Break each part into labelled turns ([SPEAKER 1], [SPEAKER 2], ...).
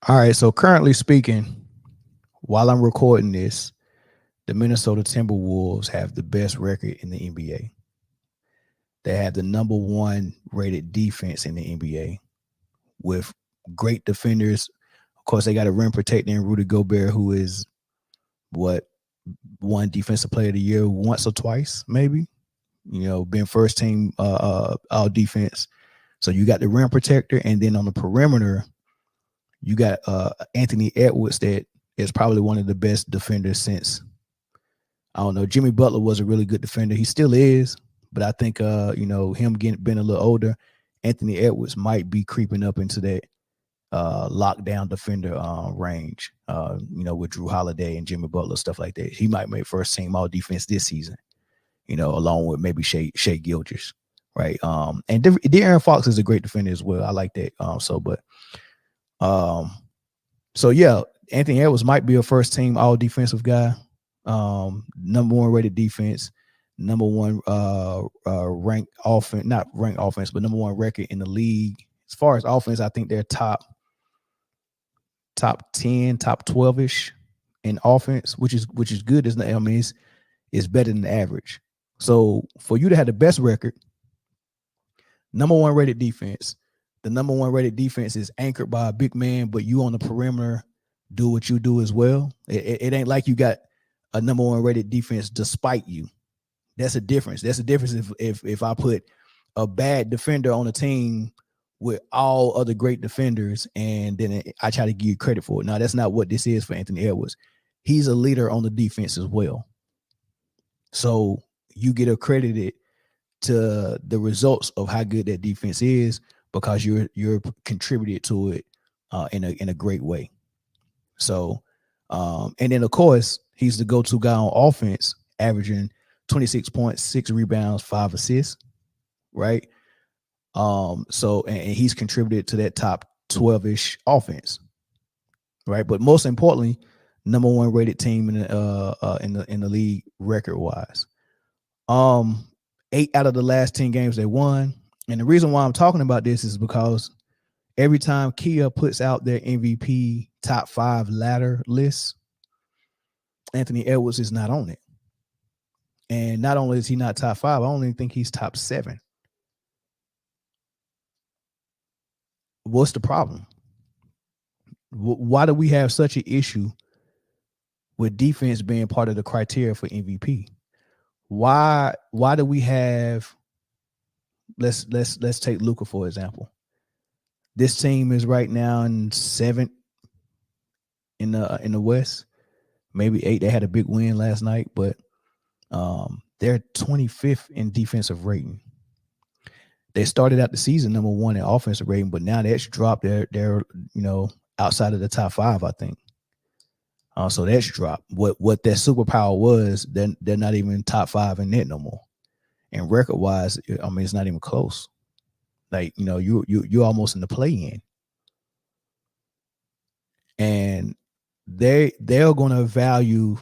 [SPEAKER 1] All right. So currently speaking, while I'm recording this, the Minnesota Timberwolves have the best record in the NBA. They have the number one rated defense in the NBA with great defenders. Of course, they got a rim protector in Rudy Gobert, who is what won Defensive Player of the Year once or twice, maybe. Been first team all defense. So you got the rim protector, and then on the perimeter, you got Anthony Edwards, that is probably one of the best defenders since, I don't know. Jimmy Butler was a really good defender. He still is, but I think him being a little older, Anthony Edwards might be creeping up into that lockdown defender range. With Drew Holiday and Jimmy Butler, stuff like that. He might make first team all defense this season. Along with maybe Shea Gilgeous, right? And De'Aaron Fox is a great defender as well. I like that. So yeah, Anthony Edwards might be a first team all defensive guy. Number one rated defense, number one ranked offense, not ranked offense, but number one record in the league. As far as offense, I think they're top 10, top 12-ish in offense, which is good. It's better than the average. So for you to have the best record, number one rated defense, the number one rated defense is anchored by a big man, but you on the perimeter do what you do as well. It ain't like you got a number one rated defense despite you. That's a difference. That's a difference if I put a bad defender on a team with all other great defenders, and then I try to give you credit for it. Now, that's not what this is for Anthony Edwards. He's a leader on the defense as well. So you get accredited to the results of how good that defense is because you're contributed to it in a great way. So, and then of course he's the go-to guy on offense, averaging 26 points, 6 rebounds, 5 assists, right? So and he's contributed to that top 12-ish offense, right? But most importantly, number one rated team in the league record wise. 8 out of the last 10 games they won. And the reason why I'm talking about this is because every time Kia puts out their MVP top 5 ladder list, Anthony Edwards is not on it. And not only is he not top 5, I don't even think he's top 7. What's the problem? Why do we have such an issue with defense being part of the criteria for MVP? Why do we have, let's take Luka for example. This team is right now in 7th in the West, maybe 8. They had a big win last night, but they're 25th in defensive rating. They started out the season number 1 in offensive rating, but now that's dropped. They're outside of the top 5, I think. So that's dropped. What their superpower was, they're not even top 5 in net no more. And record wise, I mean, it's not even close. Like, you're almost in the play-in. And they're going to value,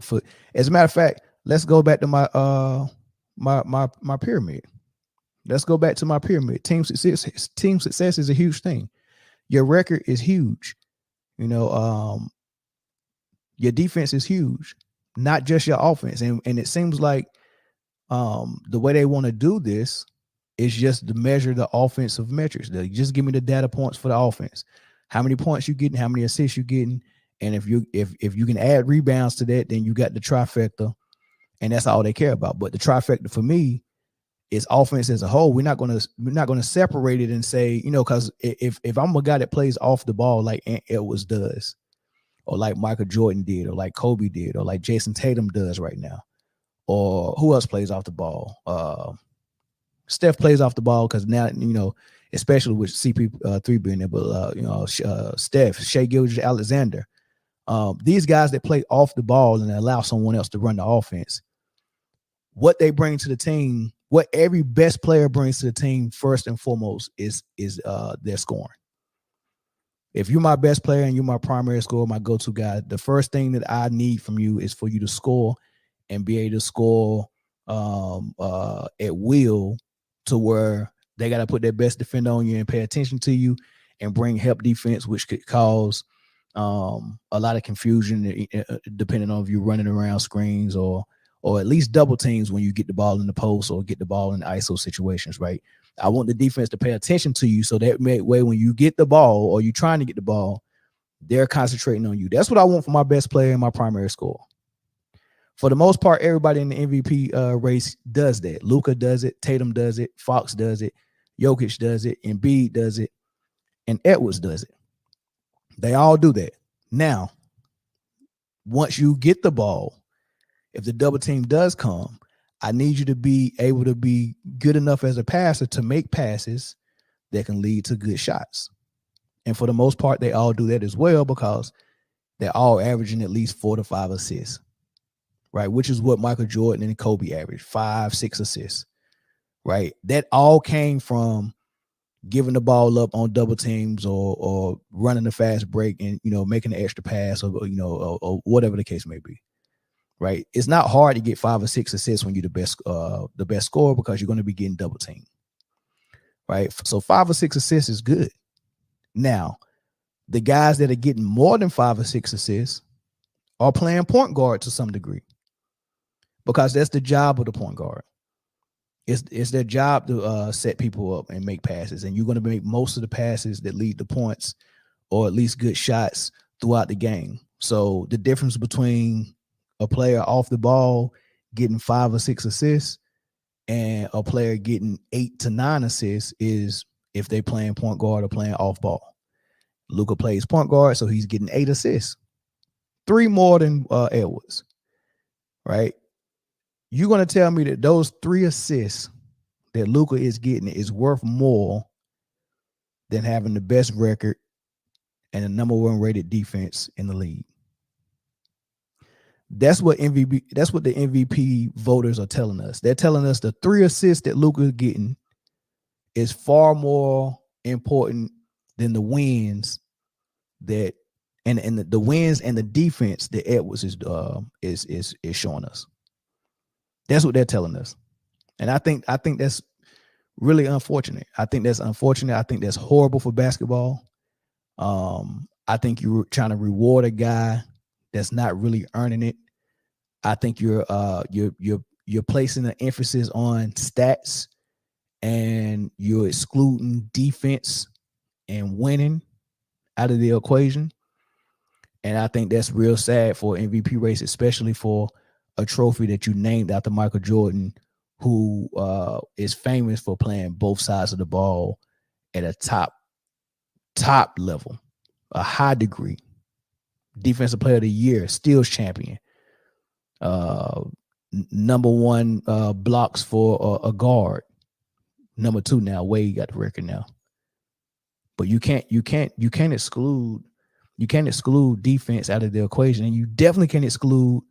[SPEAKER 1] for, as a matter of fact, let's go back to my pyramid. Let's go back to my pyramid. Team success is a huge thing. Your record is huge. Your defense is huge, not just your offense. And it seems like the way they want to do this is just to measure the offensive metrics. They just give me the data points for the offense. How many points you getting, how many assists you getting. And if you can add rebounds to that, then you got the trifecta. And that's all they care about. But the trifecta for me is offense as a whole. We're not gonna separate it and say, because if I'm a guy that plays off the ball like Ant Edwards does, or like Michael Jordan did, or like Kobe did, or like Jason Tatum does right now, or who else plays off the ball? Steph plays off the ball because now, especially with CP3 being there, but Steph, Shea Gilgeous, Alexander, these guys that play off the ball and allow someone else to run the offense, what they bring to the team, what every best player brings to the team first and foremost is their scoring. If you're my best player and you're my primary scorer, my go-to guy, the first thing that I need from you is for you to score and be able to score at will, to where they got to put their best defender on you and pay attention to you. and bring help defense, which could cause a lot of confusion depending on if you're running around screens or at least double teams when you get the ball in the post or get the ball in ISO situations, right? I want the defense to pay attention to you so that way when you get the ball or you're trying to get the ball, they're concentrating on you. That's what I want for my best player and my primary scorer. For the most part, everybody in the MVP race does that. Luka does it. Tatum does it. Fox does it. Jokic does it. Embiid does it. And Edwards does it. They all do that. Now, once you get the ball, if the double team does come, I need you to be able to be good enough as a passer to make passes that can lead to good shots. And for the most part, they all do that as well because they're all averaging at least 4 to 5 assists, right? Which is what Michael Jordan and Kobe averaged, 5, 6 assists, right? That all came from giving the ball up on double teams or running a fast break and, making an extra pass or whatever the case may be, right? It's not hard to get 5 or 6 assists when you're the best scorer because you're going to be getting double teamed, right? So 5 or 6 assists is good. Now, the guys that are getting more than 5 or 6 assists are playing point guard to some degree because that's the job of the point guard. It's their job to set people up and make passes, and you're going to make most of the passes that lead to points or at least good shots throughout the game. So the difference between a player off the ball getting 5 or 6 assists and a player getting 8 to 9 assists is if they playing point guard or playing off ball. Luka plays point guard, so he's getting 8 assists, 3 more than Edwards, right? You're going to tell me that those 3 assists that Luka is getting is worth more than having the best record and the number 1 rated defense in the league. That's what the MVP voters are telling us. They're telling us the 3 assists that Luka is getting is far more important than the wins the wins and the defense that Edwards is showing us. That's what they're telling us. And I think that's really unfortunate. I think that's unfortunate. I think that's horrible for basketball. I think you're trying to reward a guy that's not really earning it. I think you're placing the emphasis on stats and you're excluding defense and winning out of the equation. And I think that's real sad for an MVP race, especially for a trophy that you named after Michael Jordan, who is famous for playing both sides of the ball at a top level, a high degree. Defensive Player of the Year, steals champion, number 1 blocks for a guard, number 2 now. Wade got the record now. But you can't exclude defense out of the equation, and you definitely can't exclude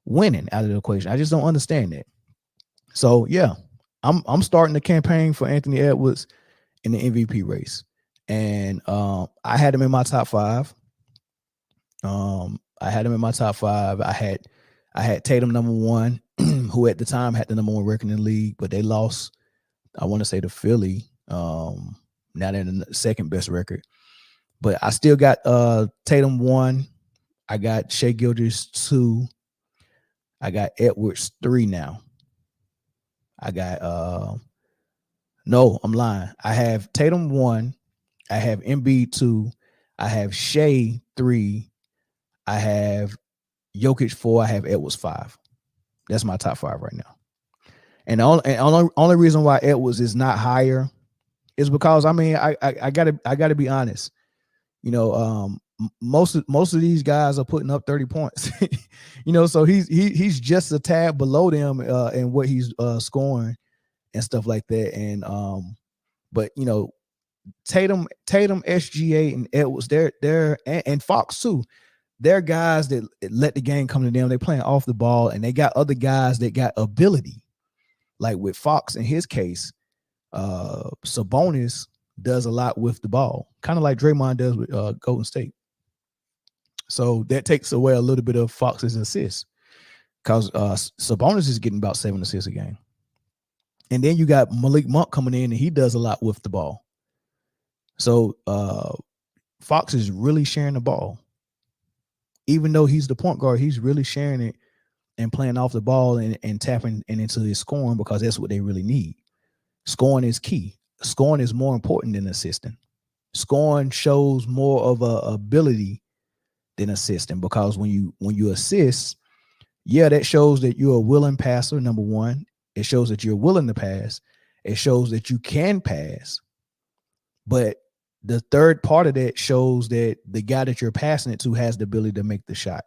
[SPEAKER 1] winning out of the equation. I just don't understand that. So yeah, I'm starting the campaign for Anthony Edwards in the MVP race, and I had him in my top 5. I had Tatum number 1, who at the time had the number 1 record in the league, but they lost, I want to say, to Philly. Now they're in the second best record. But I still got Tatum 1. I got Shai Gilgeous 2. I got Edwards 3 now. I got no, I'm lying. I have Tatum 1. I have Embiid 2. I have Shai 3. I have Jokic 4. I have Edwards 5. That's my top 5 right now. And the only reason why Edwards is not higher is because I gotta be honest. Most of these guys are putting up 30 points. So he's just a tad below them in what he's scoring and stuff like that. And but Tatum, SGA, and Edwards, they're and Fox too. They're guys that let the game come to them. They're playing off the ball, and they got other guys that got ability. Like with Fox in his case, Sabonis does a lot with the ball, kind of like Draymond does with Golden State. So that takes away a little bit of Fox's assists because Sabonis is getting about 7 assists a game. And then you got Malik Monk coming in, and he does a lot with the ball. So Fox is really sharing the ball. Even though he's the point guard, he's really sharing it and playing off the ball and tapping into his scoring, because that's what they really need. Scoring is key. Scoring is more important than assisting. Scoring shows more of a ability than assisting, because when you assist, yeah, that shows that you're a willing passer. Number one, it shows that you're willing to pass. It shows that you can pass. But the third part of that shows that the guy that you're passing it to has the ability to make the shot.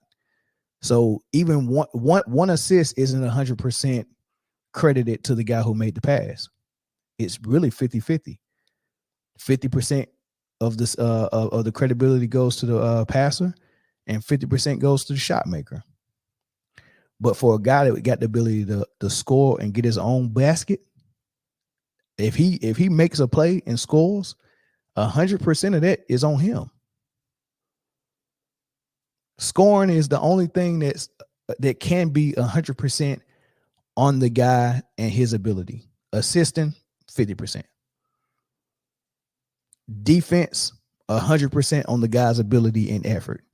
[SPEAKER 1] So even one assist isn't 100% credited to the guy who made the pass. It's really 50-50. 50% of this of the credibility goes to the passer, and 50% goes to the shot maker. But for a guy that got the ability to score and get his own basket, if he makes a play and scores, 100% of that is on him. Scoring is the only thing that can be 100% on the guy and his ability. Assisting, 50%. Defense, 100% on the guy's ability and effort.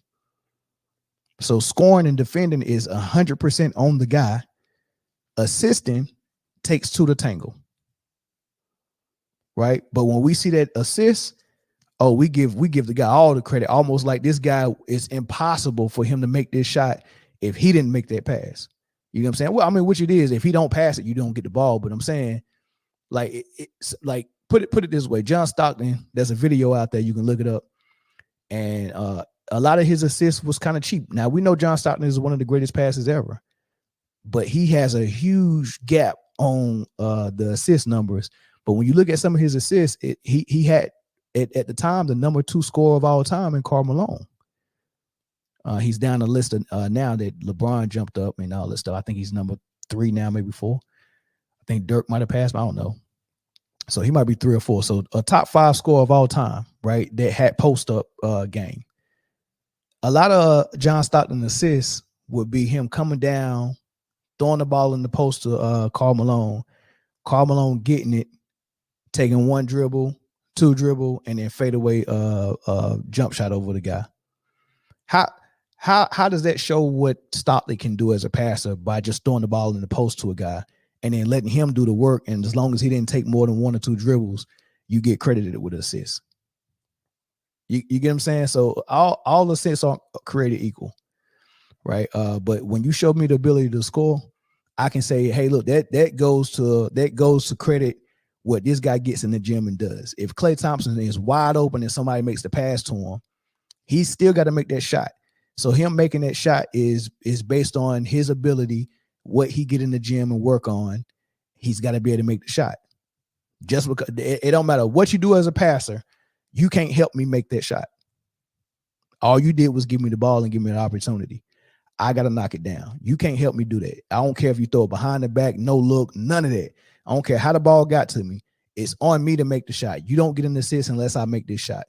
[SPEAKER 1] So scoring and defending is 100% on the guy. Assisting takes two to tangle. Right? But when we see that assist, we give the guy all the credit, almost like this guy, is impossible for him to make this shot if he didn't make that pass. You know what I'm saying? Well, I mean, which it is, if he don't pass it, you don't get the ball. But I'm saying, like, it's like, put it this way. John Stockton, there's a video out there, you can look it up. And a lot of his assists was kind of cheap. Now, we know John Stockton is one of the greatest passes ever, but he has a huge gap on the assist numbers. But when you look at some of his assists, he had at the time the number 2 scorer of all time in Karl Malone. He's down the list now that LeBron jumped up and all this stuff. I think he's number 3 now, maybe 4. I think Dirk might have passed, but I don't know. So he might be 3 or 4. So a top 5 scorer of all time, right? That had post up game. A lot of John Stockton assists would be him coming down, throwing the ball in the post to Karl Malone. Karl Malone getting it, taking 1 dribble, 2 dribble, and then fade away jump shot over the guy. How does that show what Stockton can do as a passer by just throwing the ball in the post to a guy and then letting him do the work? And as long as he didn't take more than 1 or 2 dribbles, you get credited with assists. You get what I'm saying? So all assists are created equal, right? But when you show me the ability to score, I can say, hey, look, that goes to credit what this guy gets in the gym and does. If Klay Thompson is wide open and somebody makes the pass to him, he's still got to make that shot. So him making that shot is based on his ability, what he get in the gym and work on. He's got to be able to make the shot. Just because it don't matter what you do as a passer, you can't help me make that shot. All you did was give me the ball and give me an opportunity. I got to knock it down. You can't help me do that. I don't care if you throw it behind the back, no look, none of that. I don't care how the ball got to me. It's on me to make the shot. You don't get an assist unless I make this shot.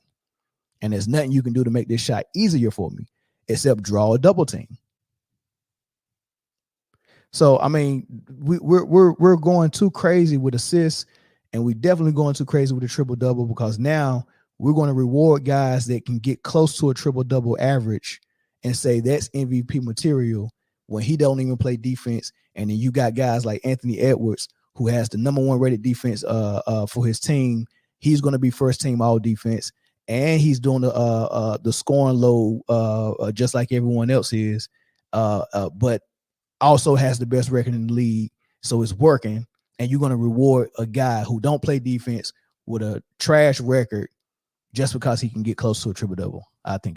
[SPEAKER 1] And there's nothing you can do to make this shot easier for me except draw a double team. So, I mean, we're going too crazy with assists, and we definitely going too crazy with a triple-double, because now we're going to reward guys that can get close to a triple-double average and say that's MVP material when he don't even play defense. And then you got guys like Anthony Edwards, who has the number 1 rated defense for his team. He's going to be first team all defense, and he's doing the scoring load just like everyone else is, but also has the best record in the league. So it's working, and you're going to reward a guy who don't play defense with a trash record just because he can get close to a triple-double. I think